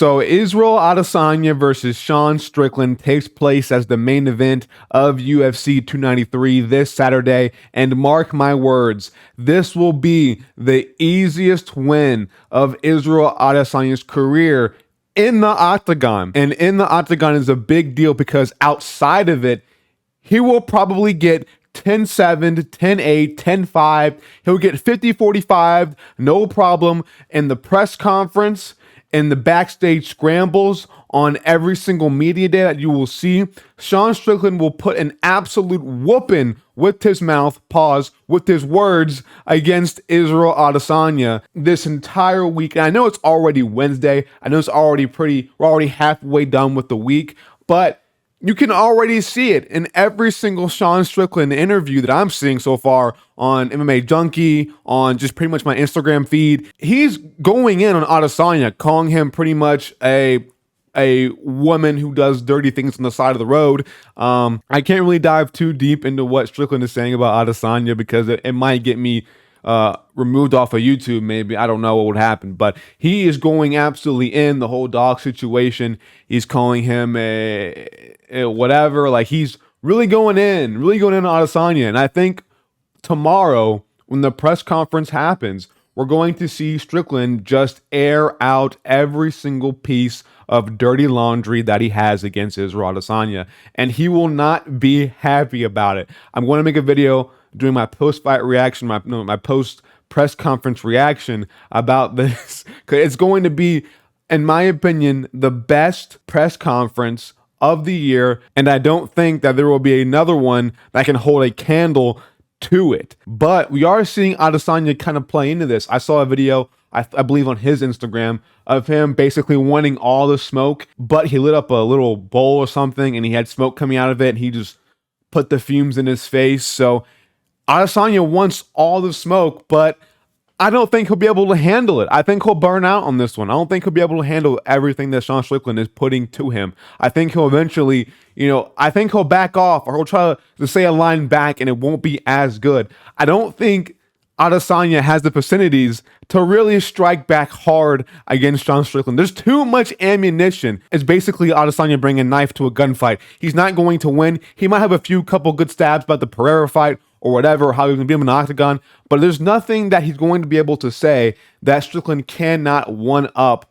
So Israel Adesanya versus Sean Strickland takes place as the main event of UFC 293 this Saturday. And mark my words, this will be the easiest win of Israel Adesanya's career in the octagon. And in the octagon is a big deal because outside of it, he will probably get 10-7, 10-8, 10-5. He'll get 50-45, no problem. In the press conference, in the backstage scrambles, on every single media day that you will see, Sean Strickland will put an absolute whooping with his mouth, with his words against Israel Adesanya this entire week. And I know it's already Wednesday. I know it's already we're already halfway done with the week, but you can already see it in every single Sean Strickland interview that I'm seeing so far on MMA Junkie, on just pretty much my Instagram feed. He's going in on Adesanya, calling him pretty much a woman who does dirty things on the side of the road. I can't really dive too deep into what Strickland is saying about Adesanya because it might get me removed off of YouTube. Maybe, I don't know what would happen, but he is going absolutely in the whole dog situation. He's calling him a whatever, like he's really going in on Adesanya. And I think tomorrow when the press conference happens, we're going to see Strickland just air out every single piece of dirty laundry that he has against Israel Adesanya, and he will not be happy about it. I'm going to make a video doing my post-fight reaction, my post-press conference reaction about this. It's going to be, in my opinion, the best press conference of the year, and I don't think that there will be another one that can hold a candle to it. But we are seeing Adesanya kind of play into this. I saw a video, I believe on his Instagram, of him basically wanting all the smoke, but he lit up a little bowl or something and he had smoke coming out of it and he just put the fumes in his face. So Adesanya wants all the smoke, but I don't think he'll be able to handle it. I think he'll burn out on this one. I don't think he'll be able to handle everything that Sean Strickland is putting to him. I think he'll eventually, I think he'll back off, or he'll try to say a line back and it won't be as good. I don't think Adesanya has the vicinities to really strike back hard against Sean Strickland. There's too much ammunition. It's basically Adesanya bringing a knife to a gunfight. He's not going to win. He might have a couple good stabs about the Pereira fight, or whatever, how he's going to be in an octagon, but there's nothing that he's going to be able to say that Strickland cannot one-up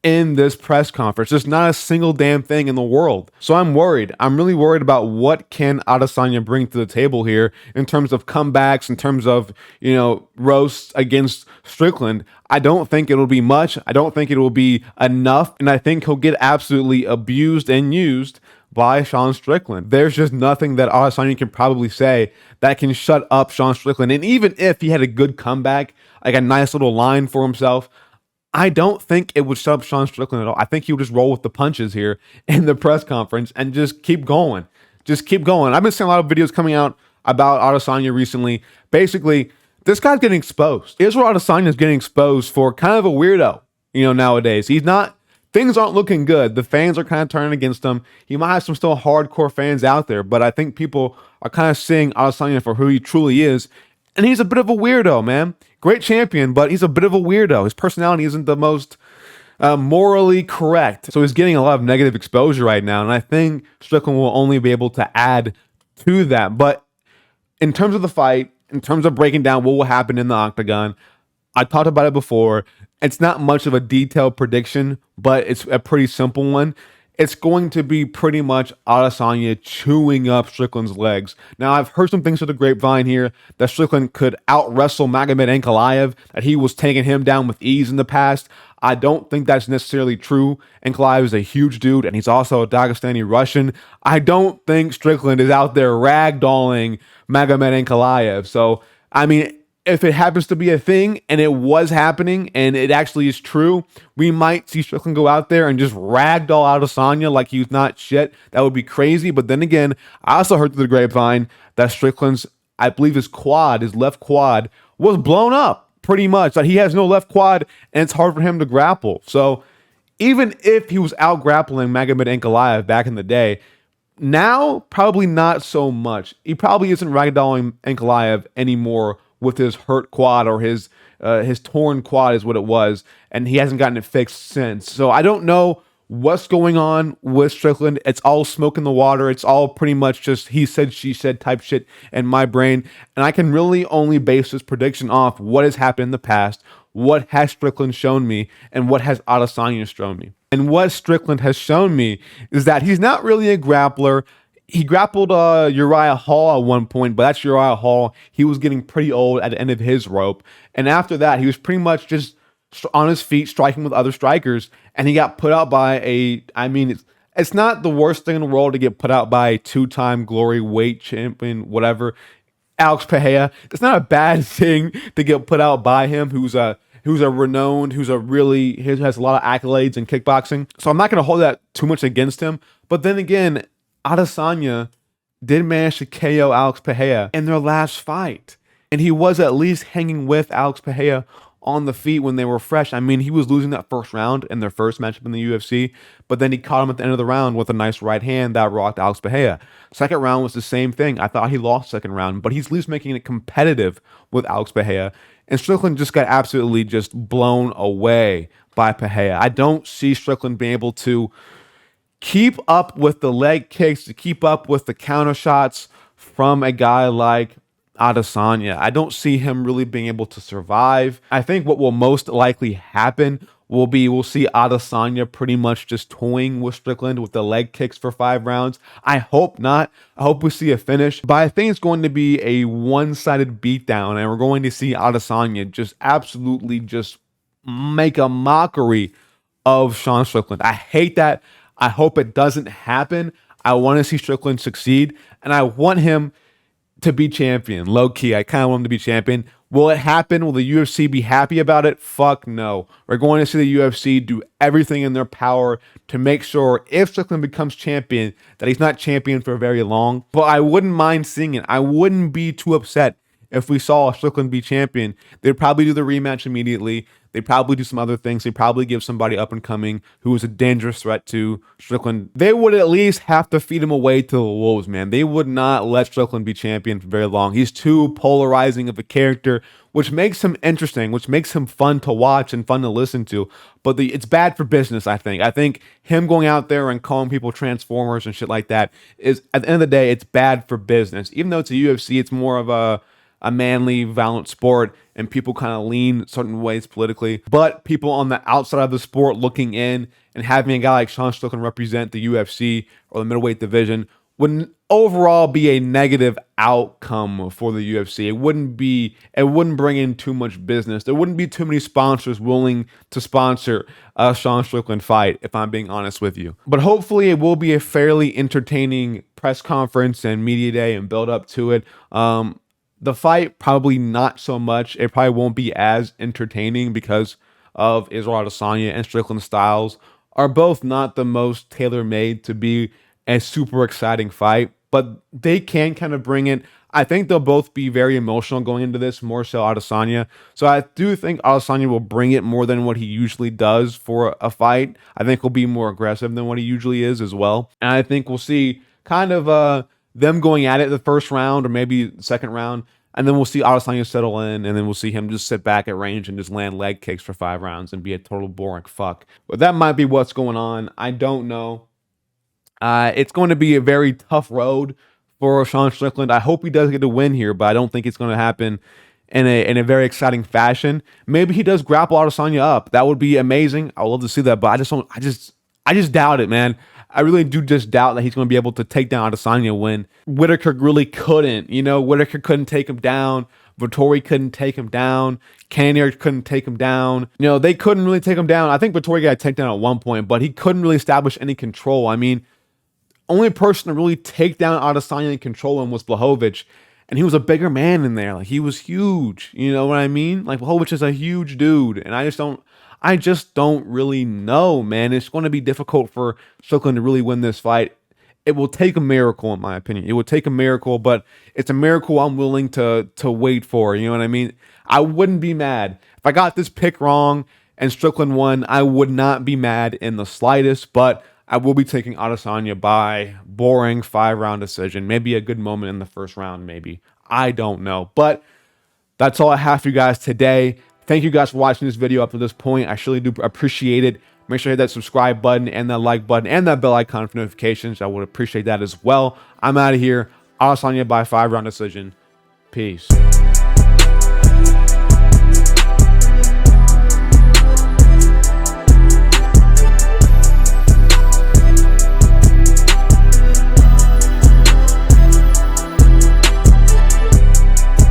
in this press conference. There's not a single damn thing in the world. So I'm worried. I'm really worried about what can Adesanya bring to the table here in terms of comebacks, in terms of, roasts against Strickland. I don't think it'll be much. I don't think it will be enough, and I think he'll get absolutely abused and used by Sean Strickland. There's just nothing that Adesanya can probably say that can shut up Sean Strickland. And even if he had a good comeback, like a nice little line for himself, I don't think it would shut up Sean Strickland at all. I think he would just roll with the punches here in the press conference and just keep going. Just keep going. I've been seeing a lot of videos coming out about Adesanya recently. Basically, this guy's getting exposed. Israel Adesanya is getting exposed for kind of a weirdo, nowadays. Things aren't looking good. The fans are kind of turning against him. He might have some still hardcore fans out there, but I think people are kind of seeing Adesanya for who he truly is. And he's a bit of a weirdo, man. Great champion, but he's a bit of a weirdo. His personality isn't the most morally correct. So he's getting a lot of negative exposure right now. And I think Strickland will only be able to add to that. But in terms of the fight, in terms of breaking down what will happen in the octagon, I talked about it before. It's not much of a detailed prediction, but it's a pretty simple one. It's going to be pretty much Adesanya chewing up Strickland's legs. Now, I've heard some things through the grapevine here that Strickland could out-wrestle Magomed Ankalaev, that he was taking him down with ease in the past. I don't think that's necessarily true. Ankalaev is a huge dude, and he's also a Dagestani Russian. I don't think Strickland is out there ragdolling Magomed Ankalaev. So, if it happens to be a thing and it was happening and it actually is true, we might see Strickland go out there and just ragdoll Adesanya like he's not shit. That would be crazy. But then again, I also heard through the grapevine that Strickland's, I believe his left quad, was blown up pretty much. That he has no left quad and it's hard for him to grapple. So even if he was out grappling Magomed Ankalaev back in the day, now probably not so much. He probably isn't ragdolling Ankalaev anymore with his hurt quad, or his torn quad is what it was. and he hasn't gotten it fixed since. So I don't know what's going on with Strickland. It's all smoke in the water. It's all pretty much just he said, she said type shit in my brain. And I can really only base this prediction off what has happened in the past, what has Strickland shown me, and what has Adesanya shown me. And what Strickland has shown me is that he's not really a grappler. He grappled Uriah Hall at one point, but that's Uriah Hall. He was getting pretty old at the end of his rope. And after that, he was pretty much just on his feet, striking with other strikers. And he got put out by it's not the worst thing in the world to get put out by a two-time glory weight champion, whatever, Alex Pereira. It's not a bad thing to get put out by him, who has a lot of accolades in kickboxing. So I'm not going to hold that too much against him. But then again, Adesanya did manage to KO Alex Pereira in their last fight. And he was at least hanging with Alex Pereira on the feet when they were fresh. I mean, he was losing that first round in their first matchup in the UFC, but then he caught him at the end of the round with a nice right hand that rocked Alex Pereira. Second round was the same thing. I thought he lost second round, but he's at least making it competitive with Alex Pereira. And Strickland just got absolutely just blown away by Pereira. I don't see Strickland being able to keep up with the leg kicks, to keep up with the counter shots from a guy like Adesanya. I don't see him really being able to survive. I think what will most likely happen will be we'll see Adesanya pretty much just toying with Strickland with the leg kicks for 5 rounds. I hope not. I hope we see a finish, but I think it's going to be a one-sided beatdown, and we're going to see Adesanya just absolutely just make a mockery of Sean Strickland. I hate that. I hope it doesn't happen. I want to see Strickland succeed, and I want him to be champion. Low key, I kind of want him to be champion. Will it happen? Will the UFC be happy about it? Fuck no. We're going to see the UFC do everything in their power to make sure if Strickland becomes champion, that he's not champion for very long. But I wouldn't mind seeing it. I wouldn't be too upset if we saw Strickland be champion. They'd probably do the rematch immediately. They'd probably do some other things. They'd probably give somebody up and coming who was a dangerous threat to Strickland. They would at least have to feed him away to the wolves, man. They would not let Strickland be champion for very long. He's too polarizing of a character, which makes him interesting, which makes him fun to watch and fun to listen to. But it's bad for business, I think. I think him going out there and calling people transformers and shit like that is, at the end of the day, it's bad for business. Even though it's a UFC, it's more of a manly, violent sport, and people kind of lean certain ways politically. But people on the outside of the sport looking in and having a guy like Sean Strickland represent the UFC or the middleweight division would overall be a negative outcome for the UFC. It wouldn't bring in too much business. There wouldn't be too many sponsors willing to sponsor a Sean Strickland fight, if I'm being honest with you. But hopefully it will be a fairly entertaining press conference and media day and build up to it. The fight, probably not so much. It probably won't be as entertaining because of Israel Adesanya and Strickland styles are both not the most tailor-made to be a super exciting fight, but they can kind of bring it. I think they'll both be very emotional going into this, more so Adesanya. So I do think Adesanya will bring it more than what he usually does for a fight. I think he'll be more aggressive than what he usually is as well. And I think we'll see kind of them going at it the first round or maybe the second round, and then we'll see Adesanya settle in, and then we'll see him just sit back at range and just land leg kicks for 5 rounds and be a total boring fuck. But that might be what's going on. I don't know. It's going to be a very tough road for Sean Strickland. I hope he does get a win here, but I don't think it's going to happen in a very exciting fashion. Maybe he does grapple Adesanya up. That would be amazing. I would love to see that, but I just doubt it, man. I really do just doubt that he's going to be able to take down Adesanya when Whitaker really couldn't. You know, Whitaker couldn't take him down. Vettori couldn't take him down. Cannonier couldn't take him down. You know, they couldn't really take him down. I think Vettori got taken down at one point, but he couldn't really establish any control. I mean, only person to really take down Adesanya and control him was Blachowicz, and he was a bigger man in there. Like, he was huge. You know what I mean? Like, Blachowicz is a huge dude, and I just don't really know, man. It's going to be difficult for Strickland to really win this fight. It will take a miracle, in my opinion. It will take a miracle, but it's a miracle I'm willing to wait for. You know what I mean? I wouldn't be mad. If I got this pick wrong and Strickland won, I would not be mad in the slightest, but I will be taking Adesanya by boring 5-round decision. Maybe a good moment in the first round, maybe. I don't know. But that's all I have for you guys today. Thank you guys for watching this video up to this point. I surely do appreciate it. Make sure you hit that subscribe button and that like button and that bell icon for notifications. I would appreciate that as well. I'm out of here. Adesanya by 5-round decision. Peace.